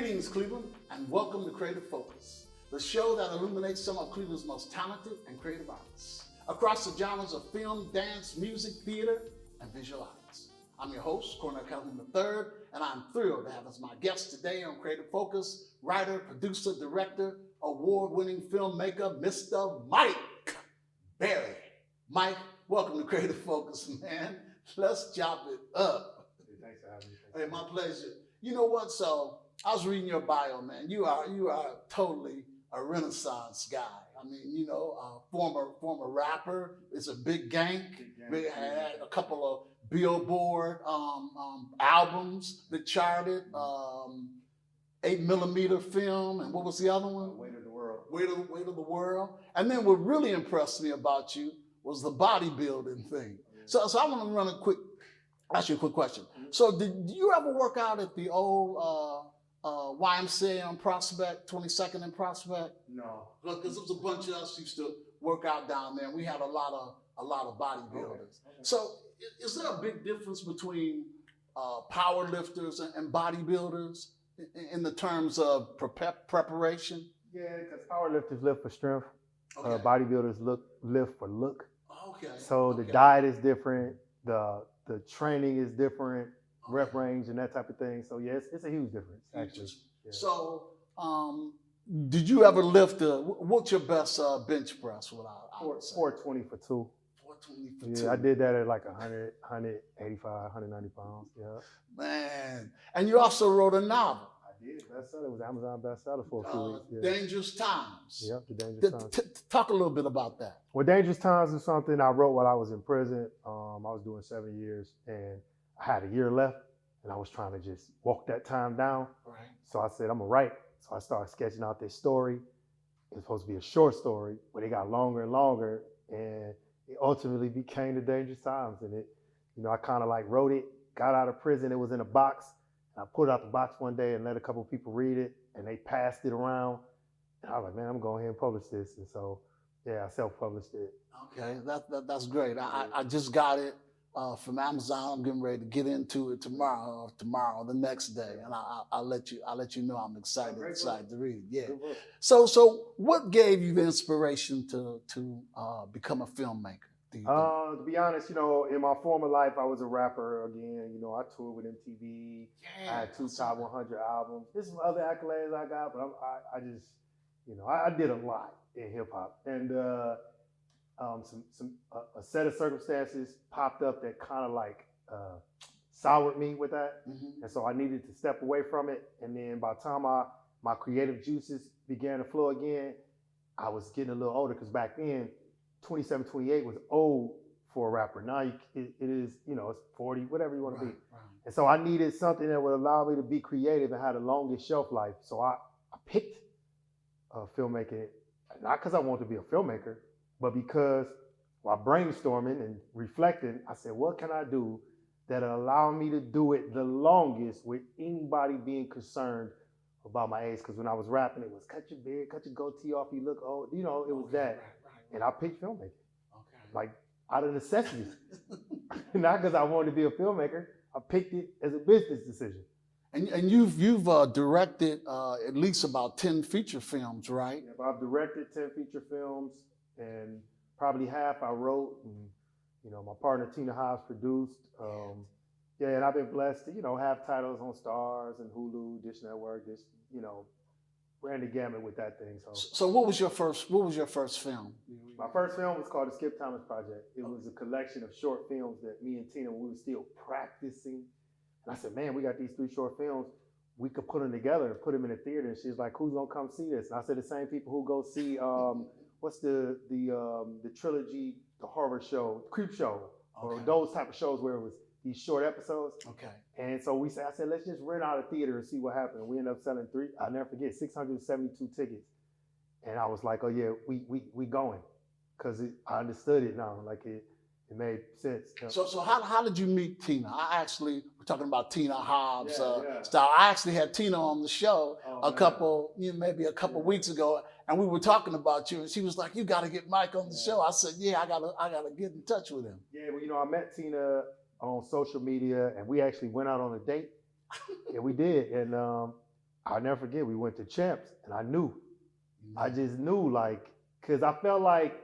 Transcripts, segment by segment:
Greetings, Cleveland, and welcome to Creative Focus, the show that illuminates some of Cleveland's most talented and creative artists across the genres of film, dance, music, theater, and visual arts. I'm your host, Cornell Calhoun III, and I'm thrilled to have as my guest today on Creative Focus, writer, producer, director, award-winning filmmaker, Mr. Mike Berry. Mike, welcome to Creative Focus, man. Let's chop it up. Thanks for having me. Hey, my pleasure. You know what? So I was reading your bio, man. You are totally a Renaissance guy. I mean, you know, former rapper. It's a big gank. Had a couple of Billboard albums that charted. 8mm film, and what was the other one? Weight of the World. Weight of the World. And then what really impressed me about you was the bodybuilding thing. So I want to ask you a quick question. So did you ever work out at the old YMCA on Prospect, 22nd and Prospect? No. Because there was a bunch of us used to work out down there, and we had a lot of bodybuilders. Okay. So is there a big difference between power lifters and bodybuilders in the terms of preparation? Yeah, because power lifters live for strength. Okay. Bodybuilders live for look. Okay. So the diet is different. The training is different. Rep range and that type of thing. So yes, it's a huge difference actually. Yeah. So did you ever lift what's your best bench press? 420 for two. 420 for two. Yeah, I did that at like 100, 185, 190 pounds. Yeah. Man, and you also wrote a novel. I did. Bestseller. It was Amazon bestseller for a few weeks. Yeah. Dangerous Times. Yep, the Dangerous Times. Talk a little bit about that. Well, Dangerous Times is something I wrote while I was in prison. I was doing 7 years, and I had a year left, and I was trying to just walk that time down. Right. So I said, I'm gonna write. So I started sketching out this story. It was supposed to be a short story, but it got longer and longer, and it ultimately became the Dangerous Times. And I kind of like wrote it, got out of prison. It was in a box. And I put it out the box one day and let a couple of people read it, and they passed it around. And I was like, man, I'm going ahead and publish this. And so, yeah, I self-published it. Okay, that's great. I just got it from Amazon. I'm getting ready to get into it tomorrow, the next day, and I'll let you know I'm excited to read. Yeah. So what gave you the inspiration to become a filmmaker? To be honest, in my former life, I was a rapper again. I toured with MTV. Yeah, I had 2 top 100 albums. There's some other accolades I got, but I just, I did a lot in hip hop, and a set of circumstances popped up that kind of like soured me with that, and so I needed to step away from it. And then by the time my creative juices began to flow again, I was getting a little older, because back then 27, 28 was old for a rapper. Now it is, it's 40, whatever you want to be. Right. And so I needed something that would allow me to be creative and have the longest shelf life. So I picked filmmaking, not because I wanted to be a filmmaker, but because while brainstorming and reflecting, I said, what can I do that'll allow me to do it the longest with anybody being concerned about my age? Because when I was rapping, it was cut your beard, cut your goatee off, you look old. It was that. Right. And I picked filmmaking, like out of necessity, not because I wanted to be a filmmaker. I picked it as a business decision. And you've directed at least about 10 feature films, right? Yeah, I've directed 10 feature films, and probably half I wrote. And, my partner Tina Hobbs produced. And I've been blessed to have titles on Stars and Hulu, Dish Network. Just ran the gamut with that thing. So what was your first film? My first film was called The Skip Thomas Project. It was a collection of short films that me and Tina, when we were still practicing. And I said, man, we got these 3 short films. We could put them together and put them in a theater. And she's like, who's gonna come see this? And I said, the same people who go see what's the trilogy, the horror show, Creep Show, or those type of shows where it was these short episodes. Okay. And so I said, let's just rent out a theater and see what happened. And we ended up selling I'll never forget, 672 tickets. And I was like, oh yeah, we going. Because I understood it now, like it made sense. So how did you meet Tina? We're talking about Tina Hobbs style. I actually had Tina on the show maybe a couple weeks ago, and we were talking about you, and she was like, you got to get Mike on the show. I said, yeah, I gotta get in touch with him. Yeah, well, I met Tina on social media, and we actually went out on a date. Yeah, we did. And I'll never forget, we went to Champs, and I knew. I just knew, like, because I felt like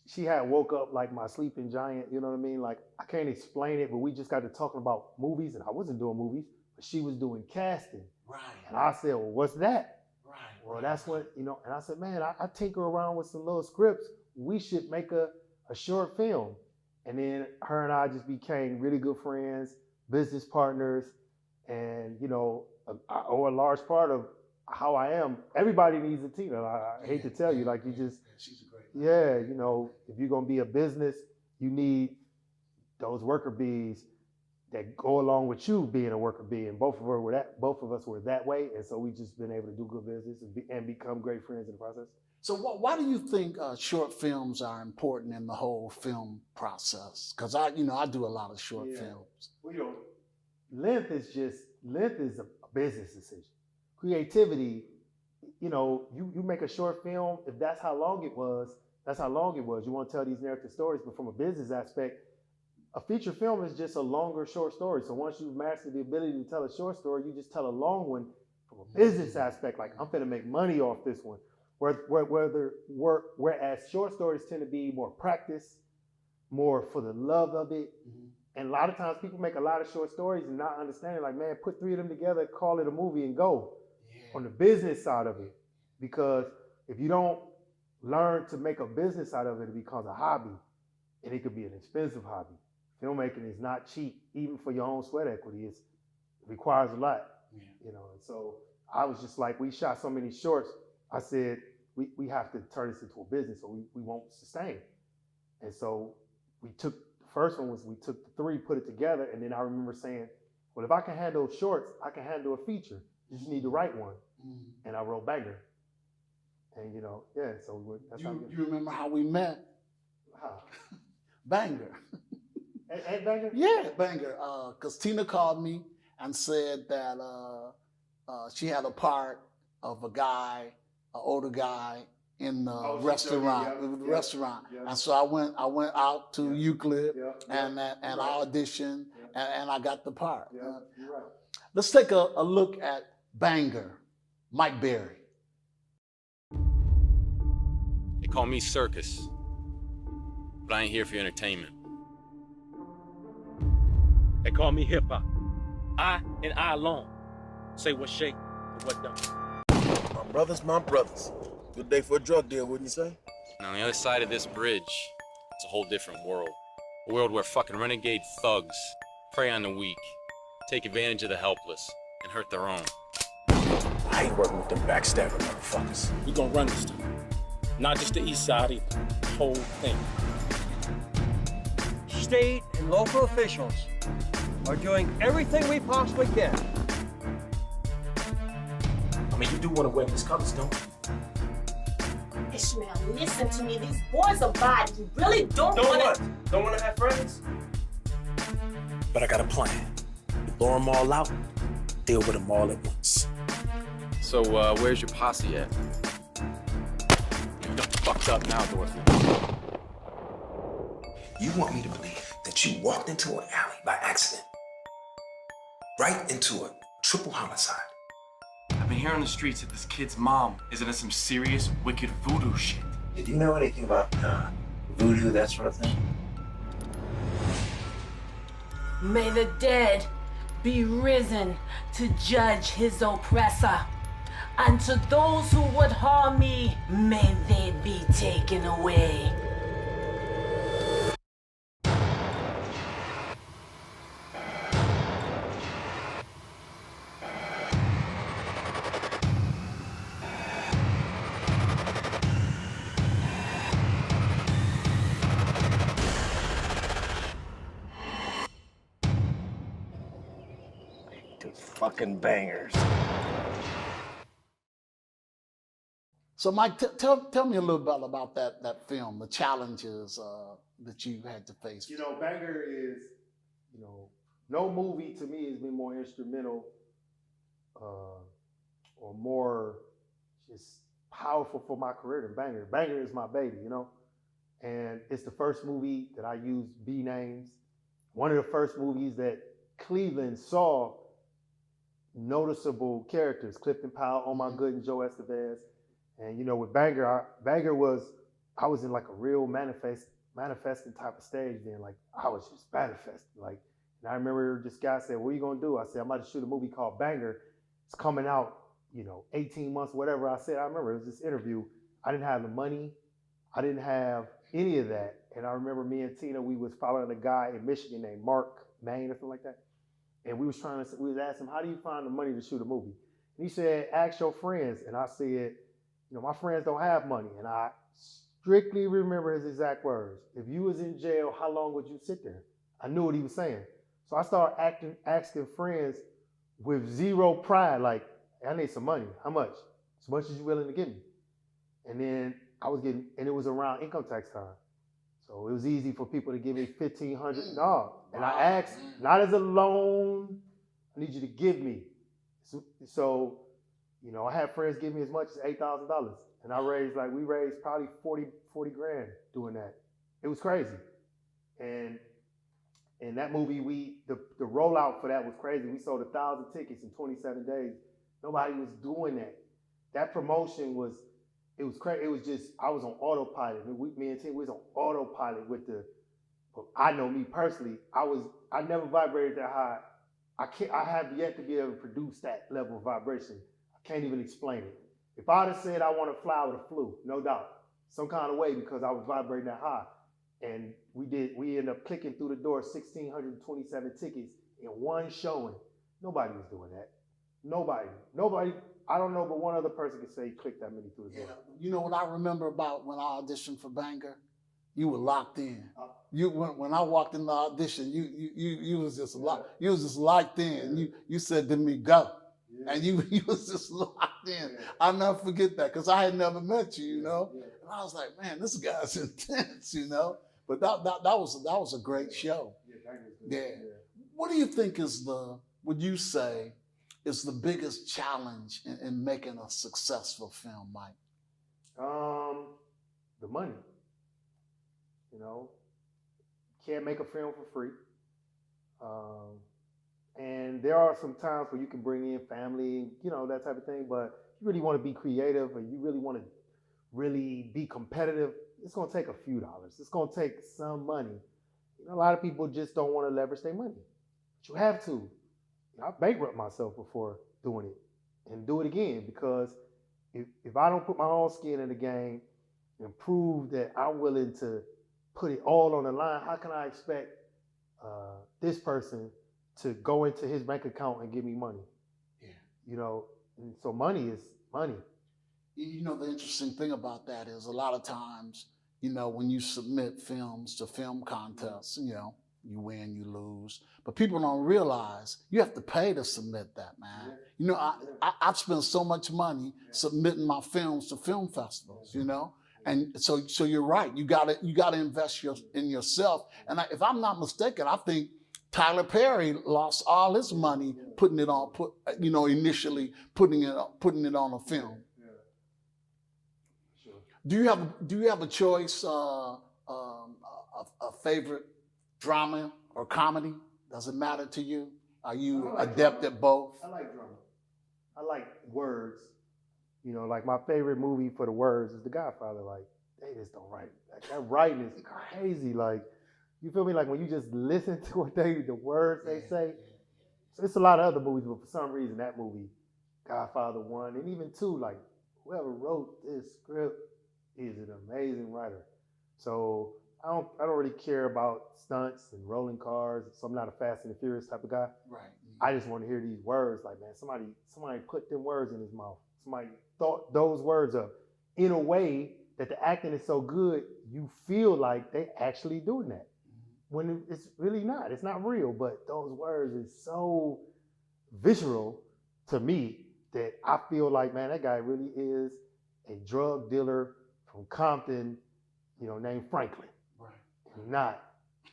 she had woke up like my sleeping giant, you know what I mean? Like, I can't explain it, but we just got to talking about movies, and I wasn't doing movies, but she was doing casting. Right. And I said, well, what's that? Right. Well, that's what, you know, and I said, man, I tinker around with some little scripts. We should make a short film. And then her and I just became really good friends, business partners, and, you know, a large part of how I am. Everybody needs a team. I hate to tell you, like, you just, she's a great you know, if you're going to be a business, you need those worker bees that go along with you being a worker bee. And both of us were that way. And so we just been able to do good business and become great friends in the process. So why do you think short films are important in the whole film process? Because I do a lot of short films. Well, you know, length is a business decision. Creativity, you know, you make a short film, if that's how long it was, that's how long it was. You want to tell these narrative stories, but from a business aspect, a feature film is just a longer short story. So once you've mastered the ability to tell a short story, you just tell a long one from a business aspect, like I'm finna make money off this one. Whereas short stories tend to be more practice, more for the love of it. Mm-hmm. And a lot of times people make a lot of short stories and not understanding, like, man, put 3 of them together, call it a movie and go. On the business side of it. Because if you don't learn to make a business out of it, it becomes a hobby. And it could be an expensive hobby. Filmmaking is not cheap, even for your own sweat equity. It requires a lot, you know. And so I was just like, we shot so many shorts. I said, we have to turn this into a business or we won't sustain. And so we took, the first one was we took the 3, put it together. And then I remember saying, well, if I can handle shorts, I can handle a feature. You just need to write one. And I wrote Banger. And, you know, so we went. That's you remember how we met? How? Banger. At Banger? Yeah, Banger. Because Tina called me and said that she had a part of a guy, an older guy, in the restaurant. Yeah. And so I went out to Euclid and I auditioned and I got the part. Yeah, you're right. Let's take a look at Banger, Mike Berry. They call me Circus, but I ain't here for your entertainment. They call me hip hop. I and I alone say what shake and what don't. My brothers. Good day for a drug deal, wouldn't you say? And on the other side of this bridge, it's a whole different world. A world where fucking renegade thugs prey on the weak, take advantage of the helpless, and hurt their own. I ain't working with them backstabbing motherfuckers. We gonna run this time. Not just the east side either. The whole thing. State and local officials are doing everything we possibly can. I mean, you do want to wear these colors, don't you? Ishmael, listen to me. These boys are bad. You really don't want to... Don't want to have friends? But I got a plan. Lure them all out, deal with them all at once. So, where's your posse at? You're fucked up now, Dorothy. You want me to believe that you walked into an alley by accident? Right into a triple homicide. I've been hearing on the streets that this kid's mom is into some serious, wicked voodoo shit. Did you know anything about voodoo, that sort of thing? May the dead be risen to judge his oppressor. And to those who would harm me, may they be taken away. Fucking bangers. So, Mike, tell me a little bit about that film, the challenges that you had to face. You know, Banger is, you know, no movie to me has been more instrumental or more just powerful for my career than Banger. Banger is my baby, you know, and it's the first movie that I used B names. One of the first movies that Cleveland saw noticeable characters, Clifton Powell, Omar Good, and Joe Estevez. And, you know, with Banger, I was in like a real manifesting type of stage then. Like, I was just manifesting. Like, and I remember this guy said, what are you going to do? I said, I'm about to shoot a movie called Banger. It's coming out, 18 months, whatever. I said, I remember it was this interview. I didn't have the money. I didn't have any of that. And I remember me and Tina, we was following a guy in Michigan named Mark Maine or something like that. And we was asking him, how do you find the money to shoot a movie? And he said, ask your friends. And I said, my friends don't have money. And I strictly remember his exact words. If you was in jail, how long would you sit there? I knew what he was saying. So I started asking friends with zero pride, like, hey, I need some money. How much? As much as you're willing to give me. And then and it was around income tax time. So it was easy for people to give me $1,500. And I asked, not as a loan, I need you to give me. So, I had friends give me as much as $8,000. And we raised probably 40 grand doing that. It was crazy. And that movie, the rollout for that was crazy. We sold 1,000 tickets in 27 days. Nobody was doing that. That promotion it was crazy. It was just, I was on autopilot. Me and Tim, we was on autopilot but I know me personally, I never vibrated that high. I have yet to be able to produce that level of vibration. I can't even explain it. If I'd have said I want to fly, I would have flew, no doubt. Some kind of way, because I was vibrating that high. And we ended up clicking through the door 1,627 tickets in one showing. Nobody was doing that. Nobody. I don't know, but one other person could say he clicked that many through the door. You know what I remember about when I auditioned for Banger? You were locked in. When I walked in the audition, you was just locked in. You said to me, go. Yeah. And you was just locked in. Yeah. I'll never forget that, because I had never met you, Yeah. And I was like, man, this guy's intense, But that was a great show. Yeah. What do you think would you say is the biggest challenge in making a successful film, Mike? The money. Can't make a film for free. And there are some times where you can bring in family, that type of thing, but you really want to be creative, or you really want to really be competitive, it's going to take a few dollars. It's going to take some money. A lot of people just don't want to leverage their money. But you have to. I bankrupt myself before doing it, and do it again, because if I don't put my own skin in the game and prove that I'm willing to put it all on the line, how can I expect this person to go into his bank account and give me money? Yeah. And so money is money. The interesting thing about that is a lot of times, when you submit films to film contests, you win, you lose. But people don't realize you have to pay to submit that, man. Yeah. I've spent so much money submitting my films to film festivals, And so you're right. You gotta invest in yourself. And if I'm not mistaken, I think Tyler Perry lost all his money putting it on, initially putting it on a film. Yeah. Sure. Do you have a choice, a favorite drama or comedy? Does it matter to you? Are you adept at both? I like drama. I like words. Like my favorite movie for the words is The Godfather. Like, they just don't write. Like, that writing is crazy. Like, you feel me? Like, when you just listen to what the words they say. So it's a lot of other movies, but for some reason that movie, Godfather 1 and even 2, like, whoever wrote this script is an amazing writer. So I don't really care about stunts and rolling cars. So I'm not a Fast and the Furious type of guy. Right. I just want to hear these words. Like, man, somebody put them words in his mouth. Somebody thought those words up in a way that the acting is so good, you feel like they actually doing that. When it's really not. It's not real, but those words is so visceral to me that I feel like, man, that guy really is a drug dealer from Compton, named Franklin. Right. Not.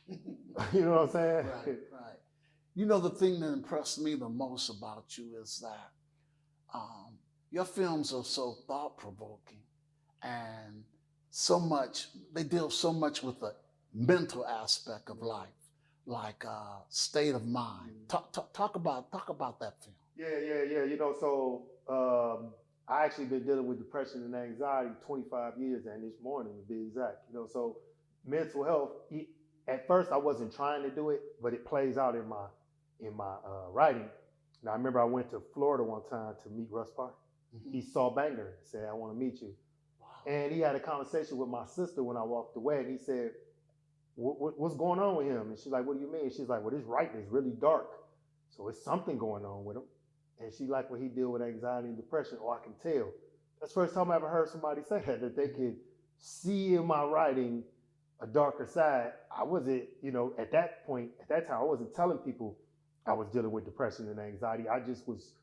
You know what I'm saying? Right. The thing that impressed me the most about you is that your films are so thought-provoking, and they deal so much with the mental aspect of life, like state of mind. Talk about that film. Yeah. You know, so I actually been dealing with depression and anxiety 25 years, and this morning to be exact. You know, so mental health. At first, I wasn't trying to do it, but it plays out in my writing. Now, I remember I went to Florida one time to meet Russ Park. He saw Banger and said, "I want to meet you." And he had a conversation with my sister when I walked away, and he said, what's going on with him? And she's like, "What do you mean?" She's like, "Well, his writing is really dark, so it's something going on with him." And she like when he deal with anxiety and depression. Oh, I can tell. That's the first time I ever heard somebody say that they could see in my writing a darker side. I wasn't, you know, at that point, at that time, I wasn't telling people I was dealing with depression and anxiety. I just was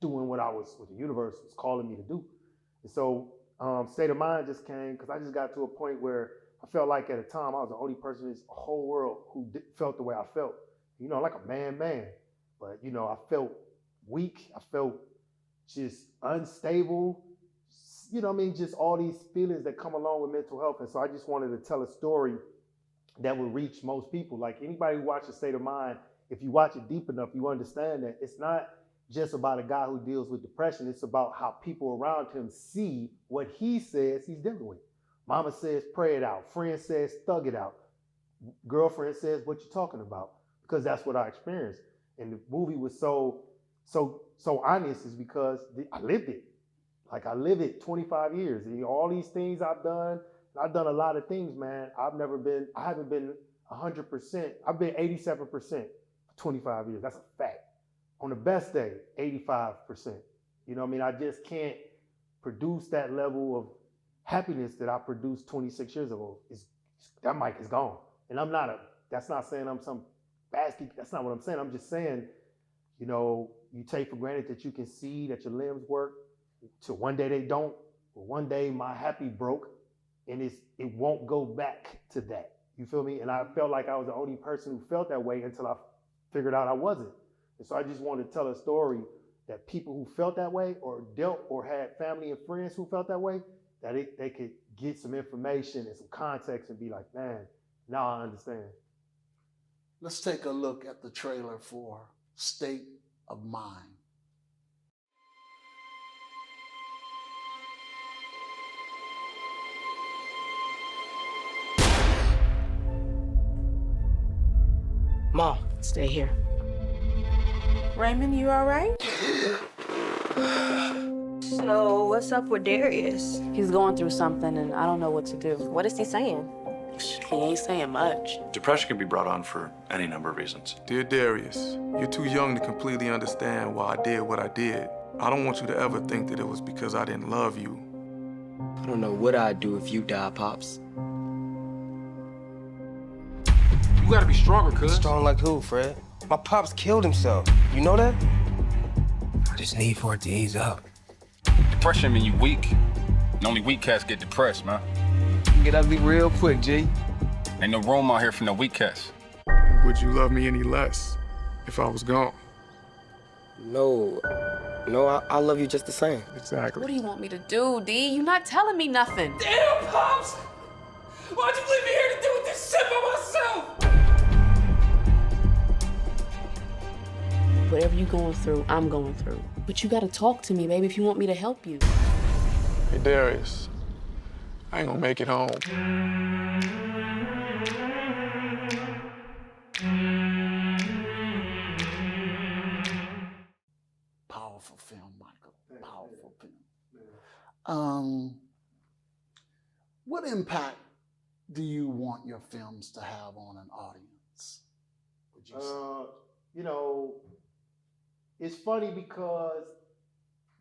doing what the universe was calling me to do. And so State of Mind just came because I just got to a point where I felt like at a time I was the only person in this whole world who felt the way I felt. You know, like a man. But, you know, I felt weak. I felt just unstable. You know what I mean? Just all these feelings that come along with mental health. And so I just wanted to tell a story that would reach most people. Like anybody who watches State of Mind, if you watch it deep enough, you understand that it's not just about a guy who deals with depression. It's about how people around him see what he says he's dealing with. Mama says, pray it out. Friend says, thug it out. Girlfriend says, what you talking about? Because that's what I experienced. And the movie was so honest is because I lived it. Like I lived it 25 years. And all these things I've done a lot of things, man. I haven't been 100%. I've been 87% for 25 years. That's a fact. On the best day, 85%. You know what I mean? I just can't produce that level of happiness that I produced 26 years ago. That mic is gone. And that's not saying I'm some basket. That's not what I'm saying. I'm just saying, you know, you take for granted that you can see that your limbs work. So one day they don't. But one day my happy broke and it won't go back to that. You feel me? And I felt like I was the only person who felt that way until I figured out I wasn't. And so I just wanted to tell a story that people who felt that way or dealt or had family and friends who felt that way, that they could get some information and some context and be like, man, now I understand. Let's take a look at the trailer for State of Mind. Mom, stay here. Raymond, you all right? So, what's up with Darius? He's going through something and I don't know what to do. What is he saying? He ain't saying much. Depression can be brought on for any number of reasons. Dear Darius, you're too young to completely understand why I did what I did. I don't want you to ever think that it was because I didn't love you. I don't know what I'd do if you die, Pops. You gotta be stronger, cuz. Strong like who, Fred? My Pops killed himself. You know that? I just need for it to ease up. Depression mean you weak. And only weak cats get depressed, man. You get ugly real quick, G. Ain't no room out here for no weak cats. Would you love me any less if I was gone? No, I love you just the same. Exactly. What do you want me to do, D? You're not telling me nothing. Damn, Pops! Why'd you leave me here to deal with this shit by myself? Whatever you're going through, I'm going through. But you gotta talk to me, baby, if you want me to help you. Hey, Darius, I ain't gonna make it home. Powerful film, Michael. Powerful film. What impact do you want your films to have on an audience? Would you say? You know, it's funny because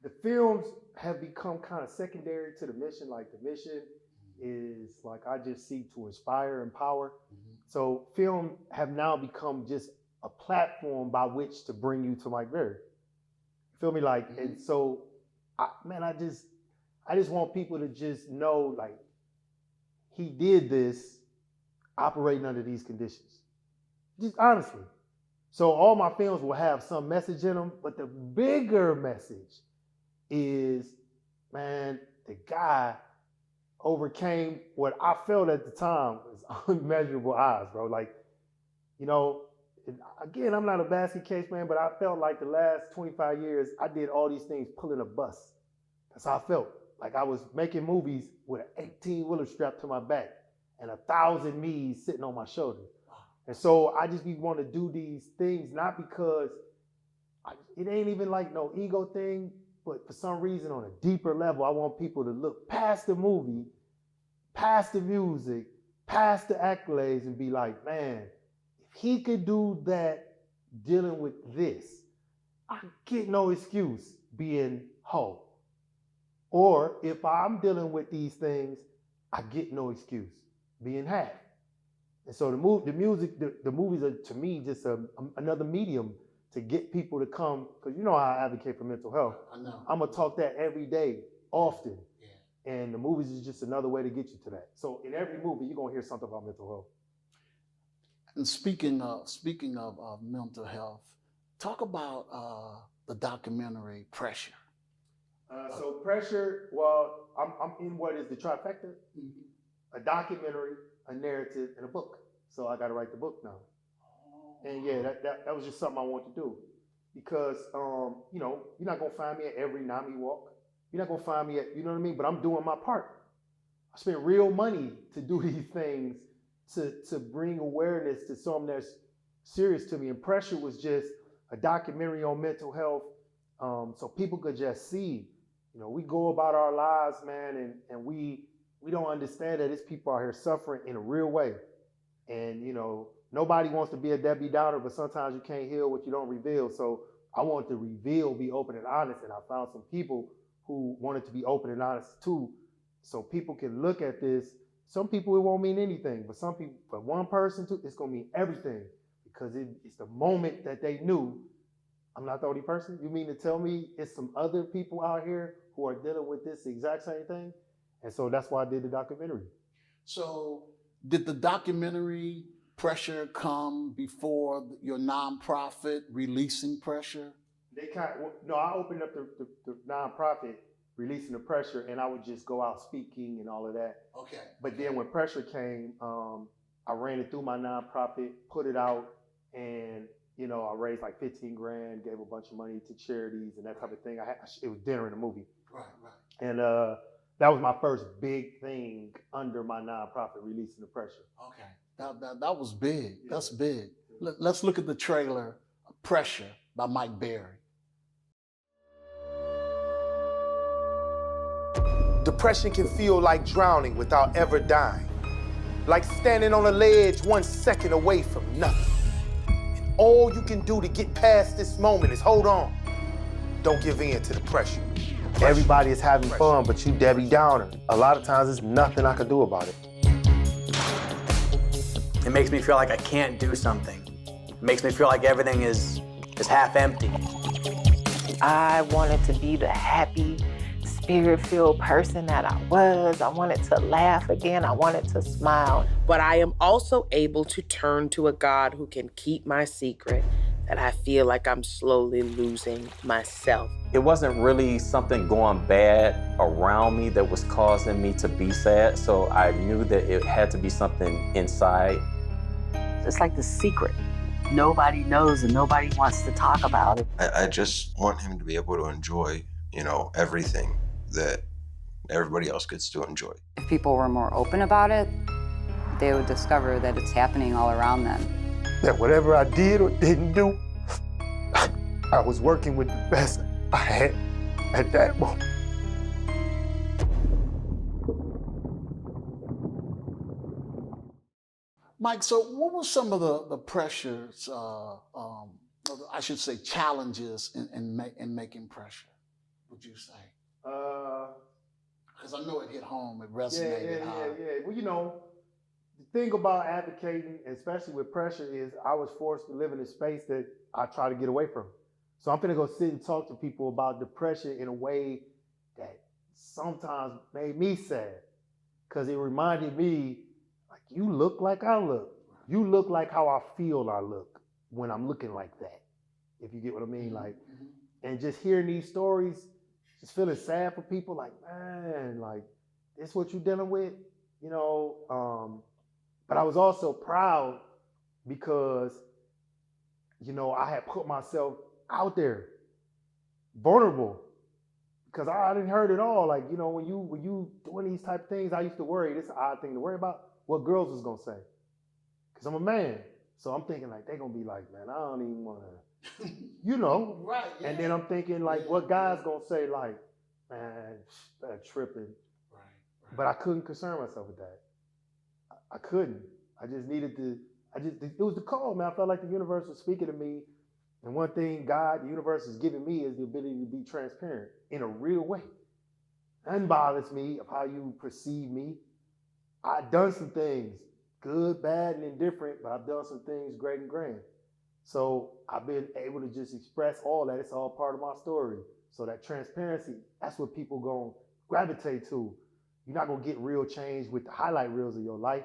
the films have become kind of secondary to the mission. Like the mission is like, I just seek to inspire, empower. So film have now become just a platform by which to bring you to Mike Berry. You feel me? Like, and so, I just want people to just know, like, he did this operating under these conditions. Just honestly. So all my films will have some message in them, but the bigger message is, man, the guy overcame what I felt at the time was unmeasurable odds, bro. Like, you know, again, I'm not a basket case man, but I felt like the last 25 years, I did all these things pulling a bus. That's how I felt. Like I was making movies with an 18-wheeler strapped to my back and 1,000 me's sitting on my shoulder. And so I just want to do these things, not because it ain't even like no ego thing, but for some reason on a deeper level, I want people to look past the movie, past the music, past the accolades and be like, man, if he could do that dealing with this, I get no excuse being Ho. Or if I'm dealing with these things, I get no excuse being Half. And so the movies are, to me, just another medium to get people to come, because you know how I advocate for mental health. I know. I'm gonna talk that every day, often. Yeah. And the movies is just another way to get you to that. So in every movie, you're gonna hear something about mental health. And speaking of mental health, talk about the documentary Pressure. So Pressure, well, I'm in what is the trifecta? Mm-hmm. A documentary, a narrative, and a book. So I got to write the book now. And yeah, that was just something I wanted to do, because you know, you're not gonna find me at every NAMI walk. You're not gonna find me at, you know what I mean? But I'm doing my part. I spent real money to do these things, to bring awareness to something that's serious to me. And Pressure was just a documentary on mental health, so people could just see. You know, we go about our lives, man, and we don't understand that there's people out here suffering in a real way. And, you know, nobody wants to be a Debbie Downer, but sometimes you can't heal what you don't reveal. So I wanted to reveal, be open and honest, and I found some people who wanted to be open and honest too, so people can look at this. Some people, it won't mean anything, but some people, for one person too, it's gonna mean everything, because it's the moment that they knew, I'm not the only person. You mean to tell me it's some other people out here who are dealing with this exact same thing? And so that's why I did the documentary. So did the documentary Pressure come before your nonprofit releasing Pressure? No, I opened up the nonprofit releasing the Pressure, and I would just go out speaking and all of that. Okay. But then when Pressure came, I ran it through my nonprofit, put it out, and you know, I raised like 15 grand, gave a bunch of money to charities and that type of thing. It was dinner in a movie. Right. And that was my first big thing under my nonprofit, releasing the Pressure. Okay, that was big. Yeah. That's big. Let's look at the trailer, Pressure by Mike Berry. Depression can feel like drowning without ever dying, like standing on a ledge 1 second away from nothing. And all you can do to get past this moment is hold on. Don't give in to the pressure. Everybody is having fun, but you Debbie Downer. A lot of times there's nothing I can do about it. It makes me feel like I can't do something. It makes me feel like everything is half empty. I wanted to be the happy, spirit-filled person that I was. I wanted to laugh again. I wanted to smile. But I am also able to turn to a God who can keep my secret, that I feel like I'm slowly losing myself. It wasn't really something going bad around me that was causing me to be sad, so I knew that it had to be something inside. It's like the secret. Nobody knows and nobody wants to talk about it. I just want him to be able to enjoy, you know, everything that everybody else gets to enjoy. If people were more open about it, they would discover that it's happening all around them. That whatever I did or didn't do, I was working with the best I had at that moment. Mike, so what were some of the pressures, I should say challenges in making Pressure, would you say? Because I know it hit home, it resonated hard. Yeah. Well, you know, the thing about advocating, especially with Pressure, is I was forced to live in a space that I try to get away from. So I'm gonna go sit and talk to people about depression in a way that sometimes made me sad, because it reminded me, like, you look like I look. You look like how I feel I look when I'm looking like that, if you get what I mean. Like, and just hearing these stories, just feeling sad for people, like, man, like, this what you dealing with, you know? But I was also proud because you know, I had put myself out there, vulnerable, because I didn't heard it all. Like, you know, when you doing these type of things, I used to worry. This is an odd thing to worry about. What girls was gonna say, because I'm a man. So I'm thinking like they gonna be like, man, I don't even wanna, you know. Right. Yeah. And then I'm thinking like, what guys gonna say like, man, that tripping. Right. But I couldn't concern myself with that. I couldn't. I just needed to. It was the call, man. I felt like the universe was speaking to me. And one thing God, the universe is giving me is the ability to be transparent in a real way. Nothing bothers me of how you perceive me. I've done some things, good, bad, and indifferent, but I've done some things great and grand. So I've been able to just express all that. It's all part of my story. So that transparency, that's what people gonna gravitate to. You're not gonna get real change with the highlight reels of your life.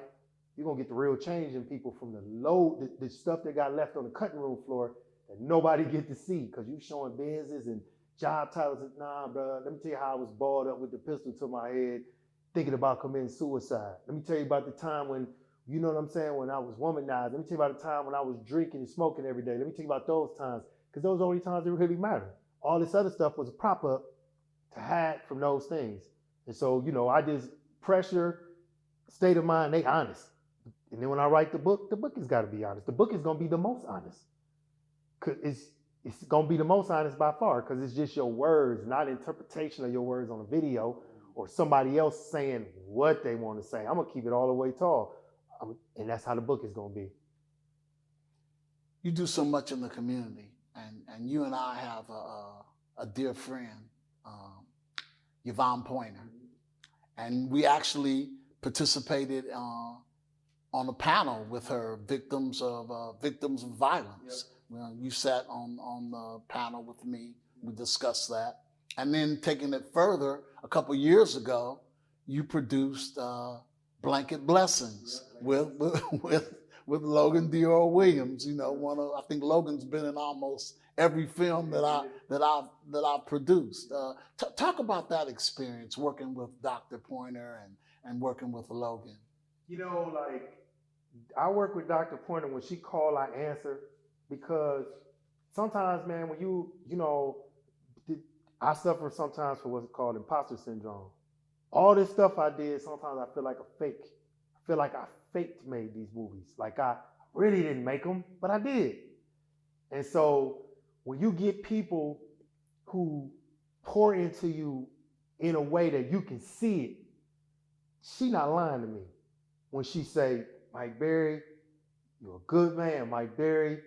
You're gonna get the real change in people from the stuff they got left on the cutting room floor that nobody get to see, because you showing business and job titles. Nah, bro, let me tell you how I was balled up with the pistol to my head, thinking about committing suicide. Let me tell you about the time when, you know what I'm saying, when I was womanized. Let me tell you about the time when I was drinking and smoking every day. Let me tell you about those times, because those are the only times that really matter. All this other stuff was a prop up to hide from those things. And so, you know, I just pressure, state of mind, they honest. And then when I write the book has got to be honest. The book is going to be the most honest. Cause it's going to be the most honest by far, because it's just your words, not interpretation of your words on a video or somebody else saying what they want to say. I'm going to keep it all the way tall. And that's how the book is going to be. You do so much in the community, and you and I have a dear friend, Yvonne Pointer, and we actually participated on a panel with her, victims of violence. Yep. Well, you sat on the panel with me. We discussed that, and then taking it further, a couple years ago, you produced Blanket Blessings with Logan Dior Williams. You know, I think Logan's been in almost every film that I've produced. Talk about that experience working with Dr. Pointer and working with Logan. You know, like, I work with Dr. Pointer. When she call, I answer, because sometimes, man, when you know, I suffer sometimes from what's called imposter syndrome. All this stuff I did, sometimes I feel like a fake. I feel like I faked made these movies. Like I really didn't make them, but I did. And so when you get people who pour into you in a way that you can see it, she not lying to me when she say, Mike Berry, you're a good man, Mike Berry.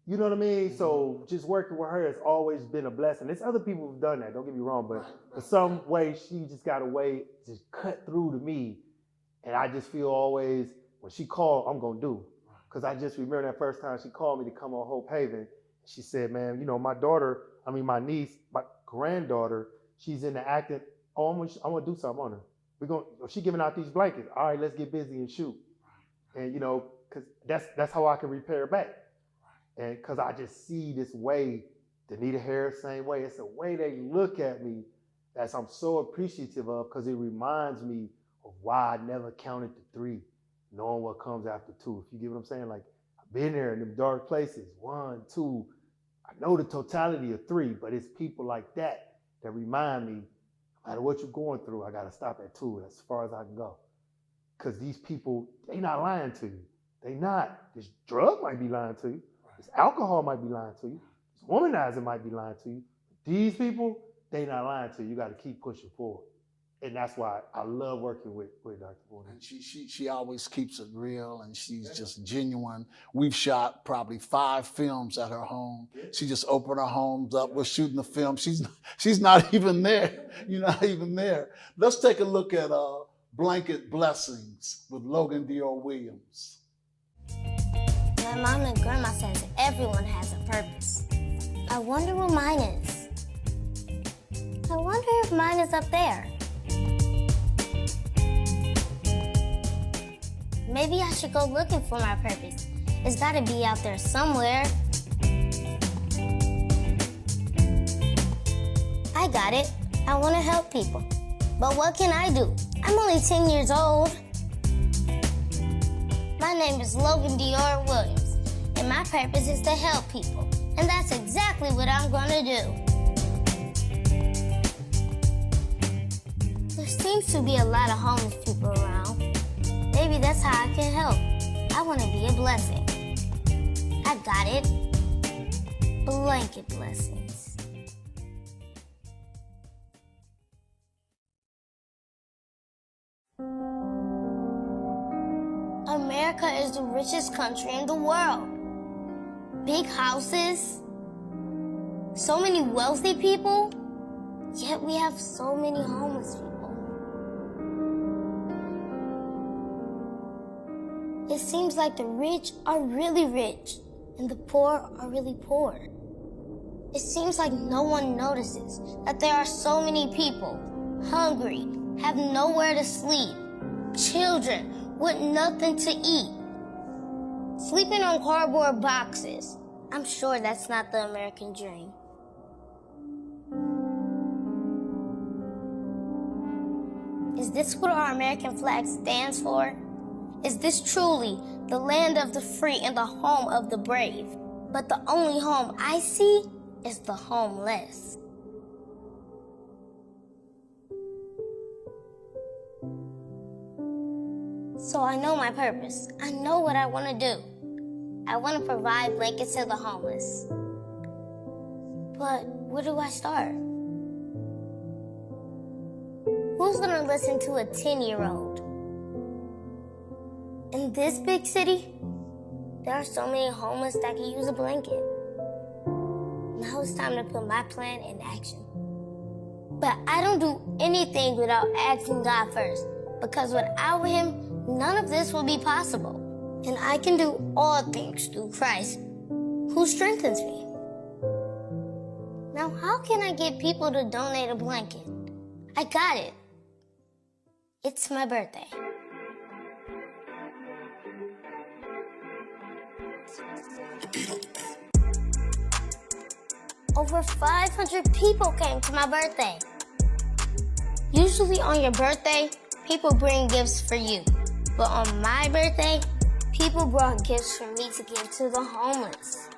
You know what I mean? Mm-hmm. So just working with her has always been a blessing. There's other people who've done that, don't get me wrong, but in some way, she just got a way to just cut through to me. And I just feel always, when she called, I'm gonna do. Because I just remember that first time she called me to come on Hope Haven. She said, man, you know, my niece, my granddaughter, she's in the acting. Oh, I'm gonna do something on her. She giving out these blankets. All right, let's get busy and shoot. And you know, because that's how I can repair back. And because I just see this way, Danita Harris, same way. It's the way they look at me that I'm so appreciative of, because it reminds me of why I never counted to 3, knowing what comes after 2. If you get what I'm saying? Like, I've been there in them dark places. 1, 2. I know the totality of 3, but it's people like that remind me, no matter what you're going through, I got to stop at 2 as far as I can go. Because these people, they not lying to you. They not. This drug might be lying to you. This alcohol might be lying to you. This womanizer might be lying to you. These people, they not lying to you. You got to keep pushing forward. And that's why I love working with Dr. Pointer. And she always keeps it real, and she's just genuine. We've shot probably 5 films at her home. She just opened her homes up. We're shooting the film. She's not even there. You're not even there. Let's take a look at Blanket Blessings with Logan Dior Williams. My mom and grandma says everyone has a purpose. I wonder what mine is. I wonder if mine is up there. Maybe I should go looking for my purpose. It's gotta be out there somewhere. I got it. I wanna help people. But what can I do? I'm only 10 years old. My name is Logan Dior Williams, and that my purpose is to help people. And that's exactly what I'm gonna do. There seems to be a lot of homeless people around. Maybe that's how I can help. I wanna be a blessing. I got it. Blanket blessings. America is the richest country in the world. Big houses, so many wealthy people, yet we have so many homeless people. It seems like the rich are really rich and the poor are really poor. It seems like no one notices that there are so many people hungry, have nowhere to sleep, children with nothing to eat, sleeping on cardboard boxes. I'm sure that's not the American dream. Is this what our American flag stands for? Is this truly the land of the free and the home of the brave? But the only home I see is the homeless. So I know my purpose. I know what I want to do. I want to provide blankets to the homeless. But where do I start? Who's going to listen to a 10-year-old? In this big city, there are so many homeless that can use a blanket. Now it's time to put my plan in action. But I don't do anything without asking God first, because without Him, none of this will be possible. And I can do all things through Christ, who strengthens me. Now, how can I get people to donate a blanket? I got it. It's my birthday. Over 500 people came to my birthday. Usually on your birthday, people bring gifts for you. But on my birthday, people brought gifts for me to give to the homeless.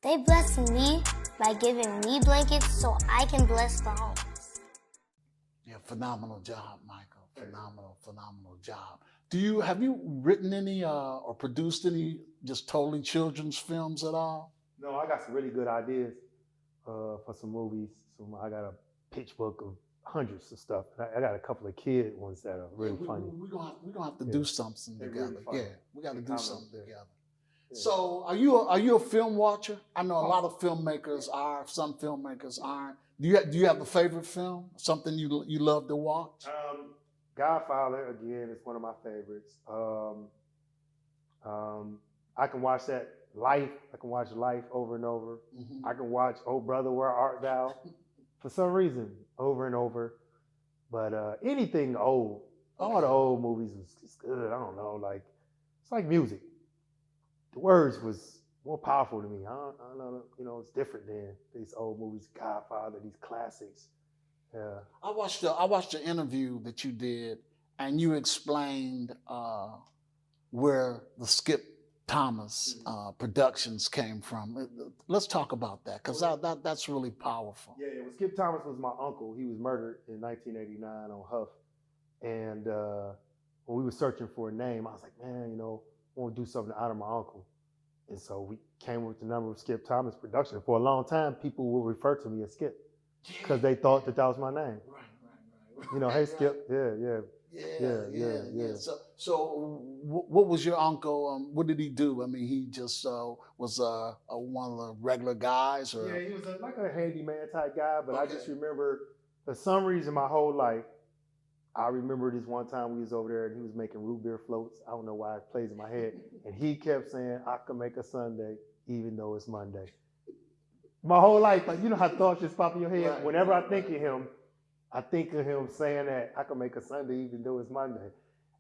They blessed me by giving me blankets so I can bless the homeless. Yeah, phenomenal job, Michael. Phenomenal job. Have you written any or produced any just totally children's films at all? No, I got some really good ideas for some movies. I got a pitch book of hundreds of stuff. I got a couple of kid ones that are really funny. We're gonna have to do something together. Really we got to do something together. Yeah. So, are you a film watcher? I know a lot of filmmakers are. Some filmmakers aren't. Do you have a favorite film? Something you love to watch? Godfather again is one of my favorites. I can watch that Life. I can watch Life over and over. I can watch Oh Brother, Where Art Thou? For some reason, over and over. But anything old, all the old movies was just good. I don't know, it's like music. The words was more powerful to me. I don't know, it's different than these old movies, Godfather, these classics. Yeah. I watched the interview that you did, and you explained where the Skip Thomas productions came from. Let's talk about that, because that's really powerful. Yeah, well, Skip Thomas was my uncle. He was murdered in 1989 on Huff. And when we were searching for a name, I was like, man, I want to do something to honor my uncle. And so we came with the number of Skip Thomas Production. For a long time, people would refer to me as Skip because they thought that was my name. Right. Hey, Skip. Yeah. So what was your uncle? What did he do? I mean, he just was one of the regular guys, or yeah, he was like a handyman type guy. But I just remember, for some reason, my whole life, I remember this one time we was over there and he was making root beer floats. I don't know why it plays in my head, and he kept saying, "I can make a Sunday even though it's Monday." My whole life, how thoughts just pop in your head. Right, Whenever I think of him, I think of him saying that I can make a Sunday even though it's Monday.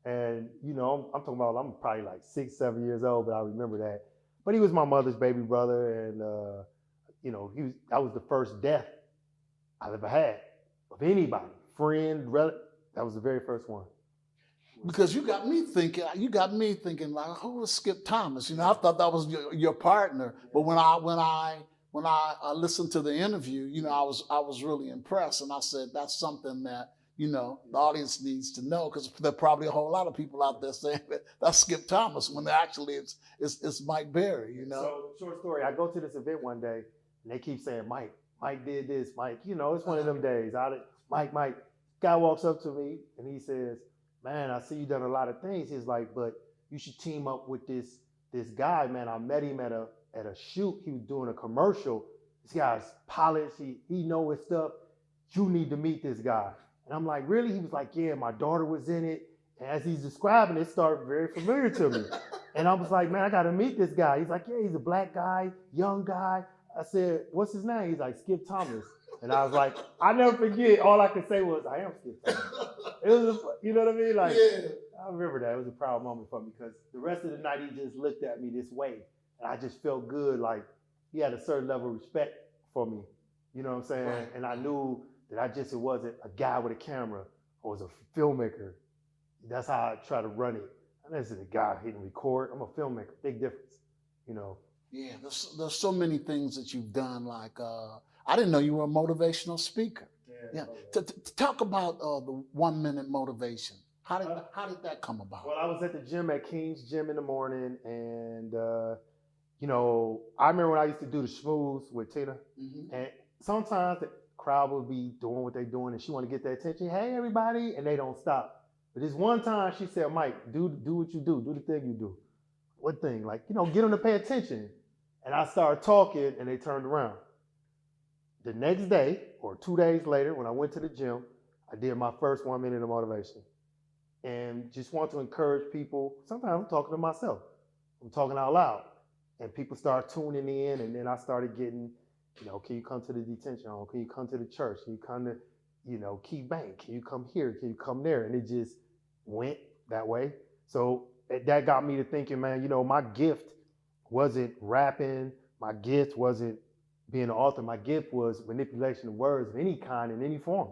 And, I'm talking about, I'm probably like 6, 7 years old, but I remember that. But he was my mother's baby brother. And, that was the first death I've ever had of anybody, friend, relative. That was the very first one. Because you got me thinking like, who was Skip Thomas? You know, I thought that was your partner. But when I listened to the interview, you know, I was really impressed, and I said that's something that, you know, the audience needs to know, because there are probably a whole lot of people out there saying that that's Skip Thomas when actually it's Mike Berry, you know. So, short story, I go to this event one day and they keep saying, Mike did this, Mike, you know, it's one of them days. Mike, guy walks up to me and he says, man, I see you done a lot of things. He's like, but you should team up with this guy, man. I met him at a shoot. He was doing a commercial. This guy's polished. He know his stuff. You need to meet this guy. And I'm like, really? He was like, yeah, my daughter was in it. And as he's describing it, started very familiar to me. And I was like, man, I got to meet this guy. He's like, yeah, he's a black guy, young guy. I said, what's his name? He's like, Skip Thomas. And I was like, I never forget. All I could say was, I am Skip Thomas. It was, you know what I mean? Like, yeah. I remember that. It was a proud moment for me, because the rest of the night he just looked at me this way. And I just felt good. Like, he had a certain level of respect for me. You know what I'm saying? Right. And I knew that it wasn't a guy with a camera. I was a filmmaker. That's how I try to run it. I'm not just a guy hitting record. I'm a filmmaker. Big difference, you know. Yeah, there's so many things that you've done. Like, I didn't know you were a motivational speaker. Yeah. To talk about the 1 minute motivation. How did that come about? Well, I was at the gym at King's Gym in the morning, and you know, I remember when I used to do the schmooze with Tina, and sometimes the crowd would be doing what they're doing, and she want to get their attention. Hey, everybody, and they don't stop. But this one time, she said, Mike, do what you do the thing you do. What thing? Like, you know, get them to pay attention. And I started talking, and they turned around. The next day, or 2 days later, when I went to the gym, I did my first 1 minute of motivation. And just want to encourage people. Sometimes I'm talking to myself. I'm talking out loud. And people start tuning in, and then I started getting, you know, can you come to the detention home? Can you come to the church? Can you come to, you know, Key Bank? Can you come here? Can you come there? And it just went that way. So that got me to thinking, man, you know, my gift wasn't rapping. My gift wasn't being an author. My gift was manipulation of words of any kind in any form.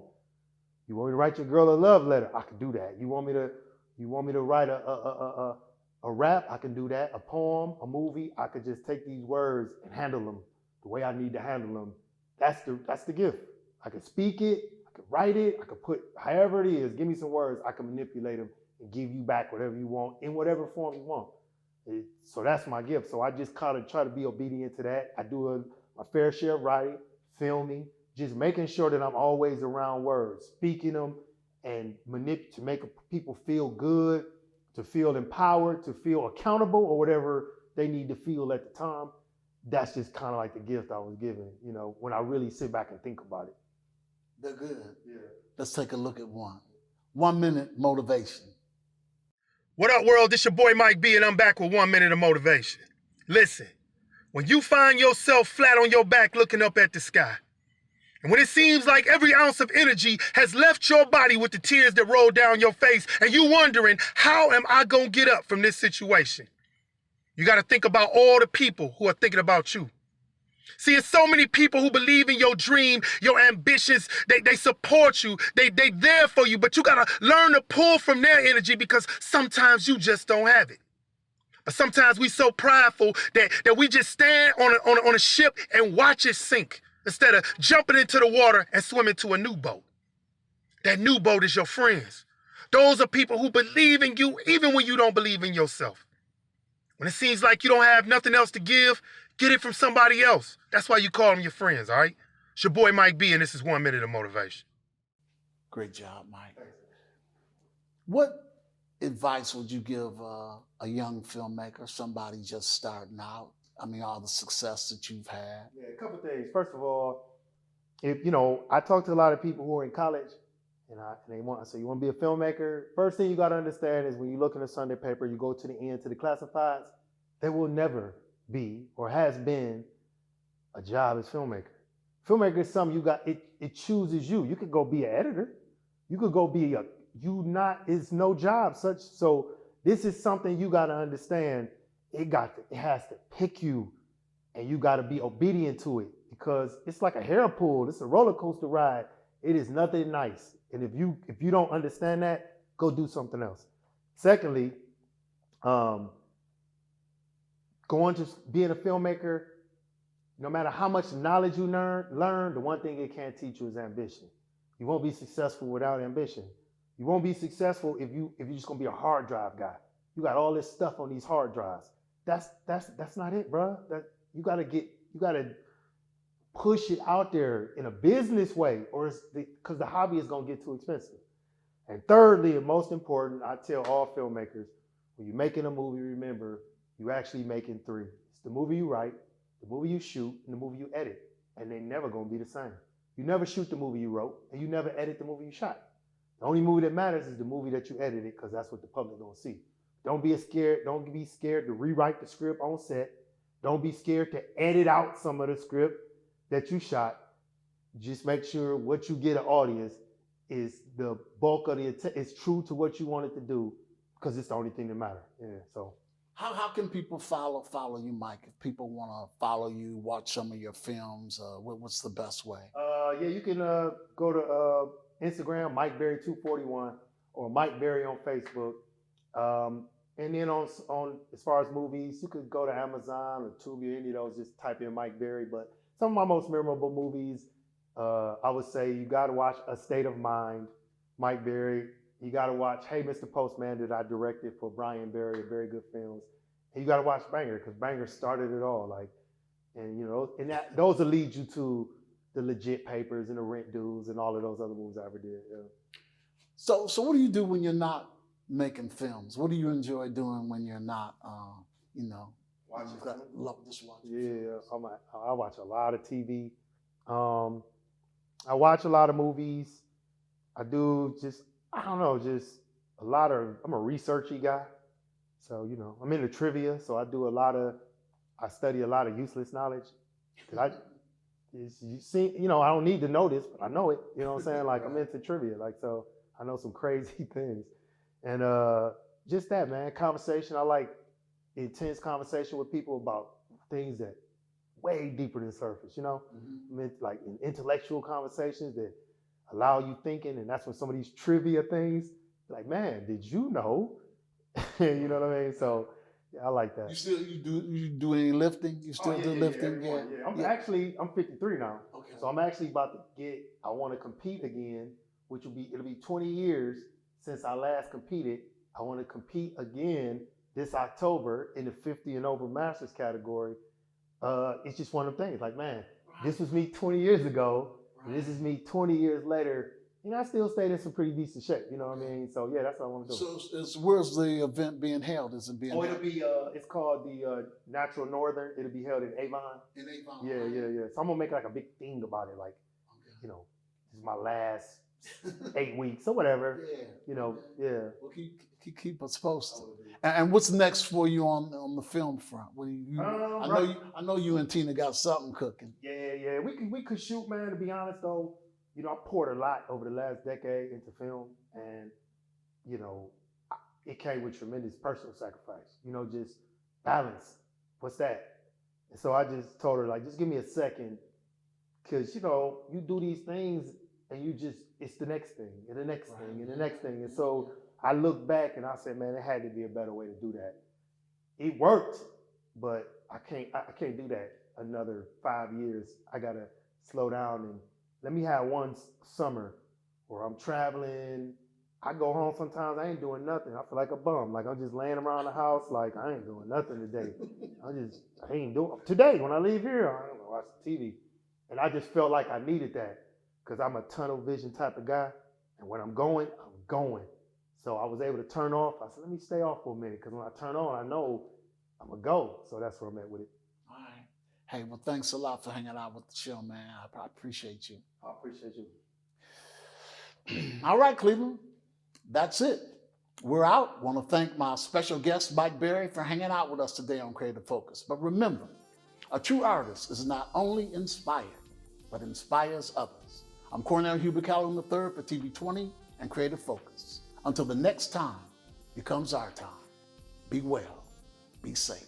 You want me to write your girl a love letter? I can do that. You want me to write a rap? I can do that. A poem, a movie. I could just take these words and handle them the way I need to handle them. That's the gift. I can speak it. I can write it. I can put however it is. Give me some words. I can manipulate them and give you back whatever you want in whatever form you want. So that's my gift. So I just kind of try to be obedient to that. I do my fair share of writing, filming, just making sure that I'm always around words, speaking them, and to make people feel good, to feel empowered, to feel accountable, or whatever they need to feel at the time. That's just kind of like the gift I was given, you know, when I really sit back and think about it. They're good. Yeah. Let's take a look at one. 1 minute motivation. What up, world? This your boy Mike B, and I'm back with 1 minute of motivation. Listen, when you find yourself flat on your back looking up at the sky, and when it seems like every ounce of energy has left your body with the tears that roll down your face, and you wondering, how am I gonna get up from this situation? You gotta think about all the people who are thinking about you. See, it's so many people who believe in your dream, your ambitions. They support you. They there for you, but you gotta learn to pull from their energy, because sometimes you just don't have it. But sometimes we so prideful that we just stand on a ship and watch it sink instead of jumping into the water and swimming to a new boat. That new boat is your friends. Those are people who believe in you even when you don't believe in yourself. When it seems like you don't have nothing else to give, get it from somebody else. That's why you call them your friends, all right? It's your boy Mike B, and this is 1 minute of motivation. Great job, Mike. What advice would you give a young filmmaker, somebody just starting out? I mean, all the success that you've had. Yeah, a couple things. First of all, if you know, I talk to a lot of people who are in college, and they want. So you want to be a filmmaker? First thing you got to understand is when you look in the Sunday paper, you go to the end to the classifieds. There will never be or has been a job as filmmaker. Filmmaker is something you got. It chooses you. You could go be an editor. You could go be it's no job such. So this is something you got to understand. It has to pick you, and you got to be obedient to it, because it's like a hair pull. It's a roller coaster ride. It is nothing nice. And if you don't understand that, go do something else. Secondly, going to being a filmmaker, no matter how much knowledge you learn, the one thing it can't teach you is ambition. You won't be successful without ambition. You won't be successful if you're just gonna be a hard drive guy. You got all this stuff on these hard drives. That's not it, bro. You gotta push it out there in a business way, or because the hobby is gonna get too expensive. And thirdly, and most important, I tell all filmmakers, when you're making a movie, remember, you're actually making three. It's the movie you write, the movie you shoot, and the movie you edit. And they're never gonna be the same. You never shoot the movie you wrote, and you never edit the movie you shot. The only movie that matters is the movie that you edited, because that's what the public gonna see. Don't be scared to rewrite the script on set. Don't be scared to edit out some of the script that you shot. Just make sure what you get an audience is the bulk of it's true to what you want it to do, because it's the only thing that matters. Yeah. So how can people follow you, Mike? If people want to follow you, watch some of your films, what's the best way? Yeah, you can go to Instagram, Mike Berry 241, or Mike Berry on Facebook. And then on as far as movies, you could go to Amazon or Tubi, any of those, just type in Mike Berry. But some of my most memorable movies, I would say you got to watch A State of Mind, Mike Berry. You got to watch Hey Mr. Postman that I directed for Brian Berry, a very good films. And you got to watch Banger, because Banger started it all. Those will lead you to the Legit Papers and the Rent Dudes and all of those other movies I ever did. Yeah. So what do you do when you're not making films? What do you enjoy doing when you're not, Watching. Just watching. Yeah, I watch a lot of TV. I watch a lot of movies. I do I'm a researchy guy. So, I'm into trivia. So I study a lot of useless knowledge. I don't need to know this, but I know it. You know what I'm saying? Like, I'm into trivia. So I know some crazy things. And just that, man, conversation. I like intense conversation with people about things that way deeper than surface, Mm-hmm. I mean, like intellectual conversations that allow you thinking. And that's when some of these trivia things, like, man, did you know? You know what I mean? So yeah, I like that. You do any lifting? You still do lifting? Yeah. I'm 53 now. Okay. So I'm actually about to I want to compete again, it'll be 20 years since I last competed. I want to compete again this October in the 50 and over Masters category. It's just one of them things. Like, man, this was me 20 years ago. And this is me 20 years later. I still stayed in some pretty decent shape. You know what I mean? So yeah, that's what I want to do. So where's the event being held? Is it being held? It'll be, it's called the Natural Northern. It'll be held in Avon. In Avon? Yeah. So I'm going to make like a big thing about it. Like, this is my last 8 weeks or whatever. Yeah. Well, keep us posted. And what's next for you on the film front? I know you and Tina got something cooking. Yeah. We could shoot, man. To be honest though, I poured a lot over the last decade into film, and it came with tremendous personal sacrifice. Just balance. What's that? And so I just told her, like, just give me a second, because you do these things and it's the next thing and the next thing and the next thing. And so I look back and I said, man, there had to be a better way to do that. It worked, but I can't do that another 5 years. I gotta slow down and let me have one summer where I'm traveling. I go home sometimes, I ain't doing nothing. I feel like a bum. Like, I'm just laying around the house, like, I ain't doing nothing today. I ain't doing, today, when I leave here, I'm gonna watch TV. And I just felt like I needed that, because I'm a tunnel vision type of guy. And when I'm going, I'm going. So I was able to turn off. I said, let me stay off for a minute, because when I turn on, I know I'm gonna go. So that's where I'm at with it. All right. Hey, well, thanks a lot for hanging out with the show, man. I appreciate you. I appreciate you. All right, Cleveland. That's it. We're out. Want to thank my special guest, Mike Berry, for hanging out with us today on Creative Focus. But remember, a true artist is not only inspired, but inspires others. I'm Cornell Calhoun III for TV20 and Creative Focus. Until the next time becomes our time, be well, be safe.